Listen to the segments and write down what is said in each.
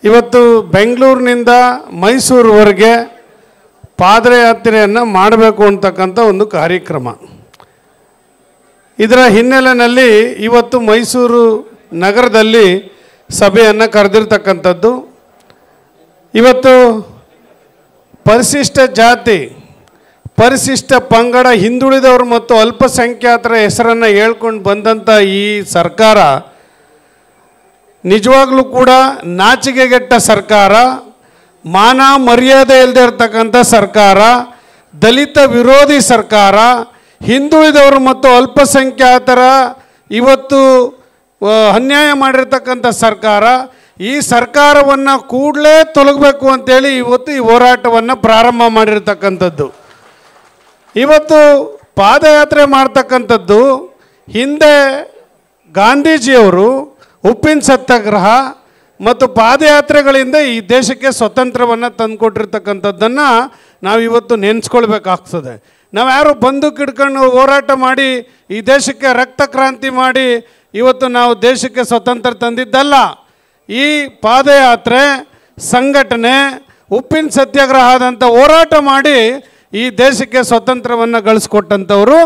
ಇವತ್ತು ಬೆಂಗಳೂರಿನಿಂದ ಮೈಸೂರುವರೆಗೆ ಪಾದಯಾತ್ರೆಯನ್ನು ಮಾಡಬೇಕು ಅಂತಕ್ಕಂಥ ಒಂದು ಕಾರ್ಯಕ್ರಮ. ಇದರ ಹಿನ್ನೆಲೆಯಲ್ಲಿ ಇವತ್ತು ಮೈಸೂರು ನಗರದಲ್ಲಿ ಸಭೆಯನ್ನು ಕರೆದಿರ್ತಕ್ಕಂಥದ್ದು. ಇವತ್ತು ಪರಿಶಿಷ್ಟ ಜಾತಿ, ಪರಿಶಿಷ್ಟ ಪಂಗಡ, ಹಿಂದುಳಿದವರು ಮತ್ತು ಅಲ್ಪಸಂಖ್ಯಾತರ ಹೆಸರನ್ನು ಹೇಳ್ಕೊಂಡು ಬಂದಂಥ ಈ ಸರ್ಕಾರ ನಿಜವಾಗ್ಲೂ ಕೂಡ ನಾಚಿಕೆಗೆಟ್ಟ ಸರ್ಕಾರ, ಮಾನ ಮರ್ಯಾದೆ ಇಲ್ಲದೆ ಇರತಕ್ಕಂಥ ಸರ್ಕಾರ, ದಲಿತ ವಿರೋಧಿ ಸರ್ಕಾರ, ಹಿಂದುಳಿದವರು ಮತ್ತು ಅಲ್ಪಸಂಖ್ಯಾತರ ಇವತ್ತು ಅನ್ಯಾಯ ಮಾಡಿರ್ತಕ್ಕಂಥ ಸರ್ಕಾರ. ಈ ಸರ್ಕಾರವನ್ನು ಕೂಡಲೇ ತೊಲಗಬೇಕು ಅಂತೇಳಿ ಇವತ್ತು ಈ ಹೋರಾಟವನ್ನು ಪ್ರಾರಂಭ ಮಾಡಿರ್ತಕ್ಕಂಥದ್ದು. ಇವತ್ತು ಪಾದಯಾತ್ರೆ ಮಾಡ್ತಕ್ಕಂಥದ್ದು ಹಿಂದೆ ಗಾಂಧೀಜಿಯವರು ಉಪ್ಪಿನ ಸತ್ಯಾಗ್ರಹ ಮತ್ತು ಪಾದಯಾತ್ರೆಗಳಿಂದ ಈ ದೇಶಕ್ಕೆ ಸ್ವತಂತ್ರವನ್ನು ತಂದುಕೊಟ್ಟಿರ್ತಕ್ಕಂಥದ್ದನ್ನು ನಾವು ಇವತ್ತು ನೆನೆಸ್ಕೊಳ್ಬೇಕಾಗ್ತದೆ. ನಾವು ಯಾರು ಬಂದೂಕು ಹಿಡ್ಕೊಂಡು ಹೋರಾಟ ಮಾಡಿ ಈ ದೇಶಕ್ಕೆ ರಕ್ತ ಕ್ರಾಂತಿ ಮಾಡಿ ಇವತ್ತು ನಾವು ದೇಶಕ್ಕೆ ಸ್ವತಂತ್ರ ತಂದಿದ್ದಲ್ಲ. ಈ ಪಾದಯಾತ್ರೆ, ಸಂಘಟನೆ, ಉಪ್ಪಿನ ಸತ್ಯಾಗ್ರಹ ಆದಂಥ ಹೋರಾಟ ಮಾಡಿ ಈ ದೇಶಕ್ಕೆ ಸ್ವತಂತ್ರವನ್ನು ಗಳಿಸ್ಕೊಟ್ಟಂಥವರು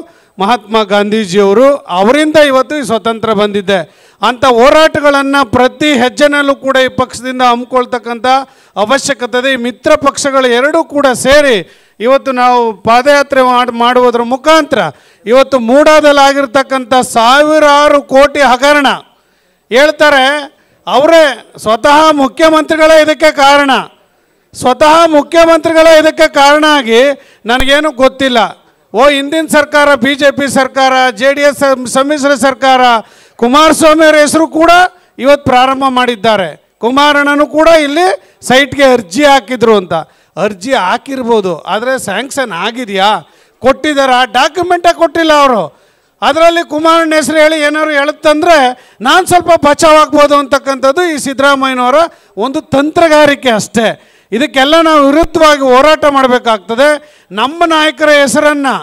ಮಹಾತ್ಮ ಗಾಂಧೀಜಿಯವರು. ಅವರಿಂದ ಇವತ್ತು ಈ ಸ್ವತಂತ್ರ ಬಂದಿದೆ. ಅಂಥ ಹೋರಾಟಗಳನ್ನು ಪ್ರತಿ ಹೆಜ್ಜೆನಲ್ಲೂ ಕೂಡ ಈ ಪಕ್ಷದಿಂದ ಹಮ್ಮಿಕೊಳ್ತಕ್ಕಂಥ ಅವಶ್ಯಕತೆ ಇದೆ. ಈ ಮಿತ್ರ ಪಕ್ಷಗಳು ಎರಡೂ ಕೂಡ ಸೇರಿ ಇವತ್ತು ನಾವು ಪಾದಯಾತ್ರೆ ಮಾಡುವುದರ ಮುಖಾಂತರ ಇವತ್ತು ಮೂಡಾದಲ್ಲಾಗಿರ್ತಕ್ಕಂಥ ಸಾವಿರಾರು ಕೋಟಿ ಹಗರಣ ಹೇಳ್ತಾರೆ. ಅವರೇ ಸ್ವತಃ ಮುಖ್ಯಮಂತ್ರಿಗಳೇ ಇದಕ್ಕೆ ಕಾರಣ. ಸ್ವತಃ ಮುಖ್ಯಮಂತ್ರಿಗಳೇ ಇದಕ್ಕೆ ಕಾರಣ ಆಗಿ ನನಗೇನು ಗೊತ್ತಿಲ್ಲ. ಹಿಂದಿನ ಸರ್ಕಾರ, BJP ಸರ್ಕಾರ, JDS ಸಮ್ಮಿಶ್ರ ಸರ್ಕಾರ, ಕುಮಾರಸ್ವಾಮಿಯವರ ಹೆಸರು ಕೂಡ ಇವತ್ತು ಪ್ರಾರಂಭ ಮಾಡಿದ್ದಾರೆ. ಕುಮಾರಣ್ಣನು ಕೂಡ ಇಲ್ಲಿ ಸೈಟ್ಗೆ ಅರ್ಜಿ ಹಾಕಿದ್ರು ಅಂತ. ಅರ್ಜಿ ಹಾಕಿರ್ಬೋದು, ಆದರೆ ಸ್ಯಾಂಕ್ಷನ್ ಆಗಿದೆಯಾ, ಕೊಟ್ಟಿದ್ದಾರಾ? ಡಾಕ್ಯುಮೆಂಟೇ ಕೊಟ್ಟಿಲ್ಲ ಅವರು. ಅದರಲ್ಲಿ ಕುಮಾರಣ್ಣ ಹೆಸರು ಹೇಳಿ ಏನಾದ್ರು ಹೇಳುತ್ತಂದರೆ ನಾನು ಸ್ವಲ್ಪ ಬಚಾವಾಗ್ಬೋದು ಅಂತಕ್ಕಂಥದ್ದು ಈ ಸಿದ್ದರಾಮಯ್ಯನವರ ಒಂದು ತಂತ್ರಗಾರಿಕೆ ಅಷ್ಟೇ. ಇದಕ್ಕೆಲ್ಲ ನಾವು ವಿರುದ್ಧವಾಗಿ ಹೋರಾಟ ಮಾಡಬೇಕಾಗ್ತದೆ. ನಮ್ಮ ನಾಯಕರ ಹೆಸರನ್ನು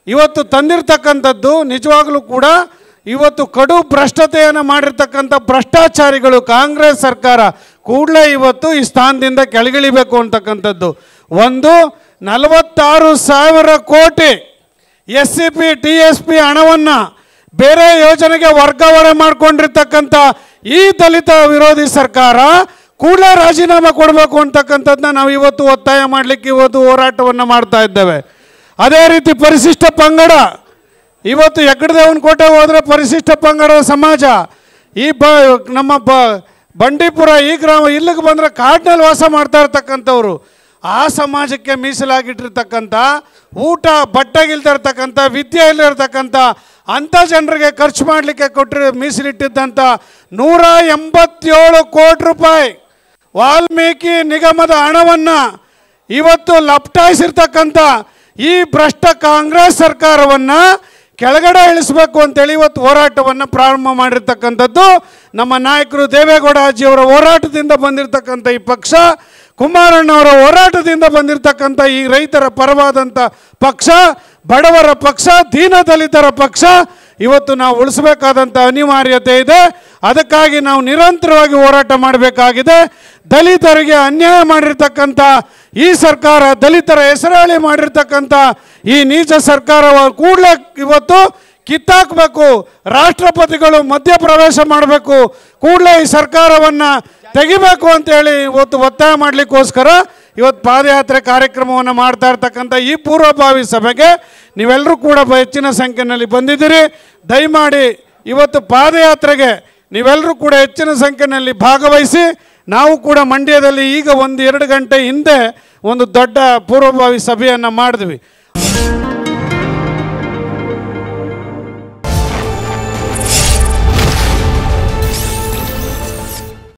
ಇವತ್ತು ತಂದಿರತಕ್ಕಂಥದ್ದು ನಿಜವಾಗಲೂ ಕೂಡ ಇವತ್ತು ಕಡು ಭ್ರಷ್ಟತೆಯನ್ನು ಮಾಡಿರ್ತಕ್ಕಂಥ ಭ್ರಷ್ಟಾಚಾರಿಗಳು ಕಾಂಗ್ರೆಸ್ ಸರ್ಕಾರ ಕೂಡಲೇ ಇವತ್ತು ಈ ಸ್ಥಾನದಿಂದ ಕೆಳಗಿಳಿಬೇಕು ಅಂತಕ್ಕಂಥದ್ದು. 46,000 ಕೋಟಿ SCP TSP ಹಣವನ್ನು ಬೇರೆ ಯೋಜನೆಗೆ ವರ್ಗಾವಣೆ ಮಾಡಿಕೊಂಡಿರ್ತಕ್ಕಂಥ ಈ ದಲಿತ ವಿರೋಧಿ ಸರ್ಕಾರ ಕೂಡಲೇ ರಾಜೀನಾಮೆ ಕೊಡಬೇಕು ಅಂತಕ್ಕಂಥದ್ದನ್ನ ನಾವು ಇವತ್ತು ಒತ್ತಾಯ ಮಾಡಲಿಕ್ಕೆ ಇವತ್ತು ಹೋರಾಟವನ್ನು ಮಾಡ್ತಾ ಇದ್ದೇವೆ. ಅದೇ ರೀತಿ ಪರಿಶಿಷ್ಟ ಪಂಗಡ, ಇವತ್ತು ಹೆಗ್ಗಡದೇವನಕೋಟೆ ಹೋದರೆ ಪರಿಶಿಷ್ಟ ಪಂಗಡದ ಸಮಾಜ, ಈ ನಮ್ಮ ಬಂಡೀಪುರ ಈ ಗ್ರಾಮ ಇಲ್ಲಿಗೆ ಬಂದರೆ ಕಾಡಿನಲ್ಲಿ ವಾಸ ಮಾಡ್ತಾ ಇರ್ತಕ್ಕಂಥವ್ರು, ಆ ಸಮಾಜಕ್ಕೆ ಮೀಸಲಾಗಿಟ್ಟಿರ್ತಕ್ಕಂಥ ಊಟ ಬಟ್ಟೆಗಿಲ್ದೇ ಇರ್ತಕ್ಕಂಥ ವಿದ್ಯೆ ಇಲ್ಲಿರ್ತಕ್ಕಂಥ ಅಂಥ ಜನರಿಗೆ ಖರ್ಚು ಮಾಡಲಿಕ್ಕೆ ಮೀಸಲಿಟ್ಟಿದ್ದಂಥ 187 ಕೋಟಿ ರೂಪಾಯಿ ವಾಲ್ಮೀಕಿ ನಿಗಮದ ಹಣವನ್ನು ಇವತ್ತು ಲಪ್ಟಾಯಿಸಿರ್ತಕ್ಕಂಥ ಈ ಭ್ರಷ್ಟ ಕಾಂಗ್ರೆಸ್ ಸರ್ಕಾರವನ್ನು ಕೆಳಗಡೆ ಇಳಿಸಬೇಕು ಅಂತೇಳಿ ಇವತ್ತು ಹೋರಾಟವನ್ನು ಪ್ರಾರಂಭ ಮಾಡಿರ್ತಕ್ಕಂಥದ್ದು ನಮ್ಮ ನಾಯಕರು ದೇವೇಗೌಡ ಅಜ್ಜಿಯವರ ಹೋರಾಟದಿಂದ ಬಂದಿರತಕ್ಕಂಥ ಈ ಪಕ್ಷ, ಕುಮಾರಣ್ಣವರ ಹೋರಾಟದಿಂದ ಬಂದಿರತಕ್ಕಂಥ ಈ ರೈತರ ಪರವಾದಂಥ ಪಕ್ಷ, ಬಡವರ ಪಕ್ಷ, ದೀನದಲಿತರ ಪಕ್ಷ ಇವತ್ತು ನಾವು ಉಳಿಸಬೇಕಾದಂಥ ಅನಿವಾರ್ಯತೆ ಇದೆ. ಅದಕ್ಕಾಗಿ ನಾವು ನಿರಂತರವಾಗಿ ಹೋರಾಟ ಮಾಡಬೇಕಾಗಿದೆ. ದಲಿತರಿಗೆ ಅನ್ಯಾಯ ಮಾಡಿರ್ತಕ್ಕಂಥ ಈ ಸರ್ಕಾರ, ದಲಿತರ ಹೆಸರಾಳಿ ಮಾಡಿರ್ತಕ್ಕಂಥ ಈ ನೀಚ ಸರ್ಕಾರ ಕೂಡಲೇ ಇವತ್ತು ಕಿತ್ತಾಕಬೇಕು. ರಾಷ್ಟ್ರಪತಿಗಳು ಮಧ್ಯಪ್ರವೇಶ ಮಾಡಬೇಕು, ಕೂಡಲೇ ಈ ಸರ್ಕಾರವನ್ನು ತೆಗಿಬೇಕು ಅಂತೇಳಿ ಇವತ್ತು ಒತ್ತಾಯ ಮಾಡಲಿಕ್ಕೋಸ್ಕರ ಇವತ್ತು ಪಾದಯಾತ್ರೆ ಕಾರ್ಯಕ್ರಮವನ್ನು ಮಾಡ್ತಾ ಇರ್ತಕ್ಕಂಥ ಈ ಪೂರ್ವಭಾವಿ ಸಭೆಗೆ ನೀವೆಲ್ಲರೂ ಕೂಡ ಹೆಚ್ಚಿನ ಸಂಖ್ಯೆಯಲ್ಲಿ ಬಂದಿದ್ದೀರಿ. ದಯಮಾಡಿ ಇವತ್ತು ಪಾದಯಾತ್ರೆಗೆ ನೀವೆಲ್ಲರೂ ಕೂಡ ಹೆಚ್ಚಿನ ಸಂಖ್ಯೆಯಲ್ಲಿ ಭಾಗವಹಿಸಿ. ನಾವು ಕೂಡ ಮಂಡ್ಯದಲ್ಲಿ ಈಗ 1-2 ಗಂಟೆ ಹಿಂದೆ ಒಂದು ದೊಡ್ಡ ಪೂರ್ವಭಾವಿ ಸಭೆಯನ್ನು ಮಾಡಿದ್ವಿ.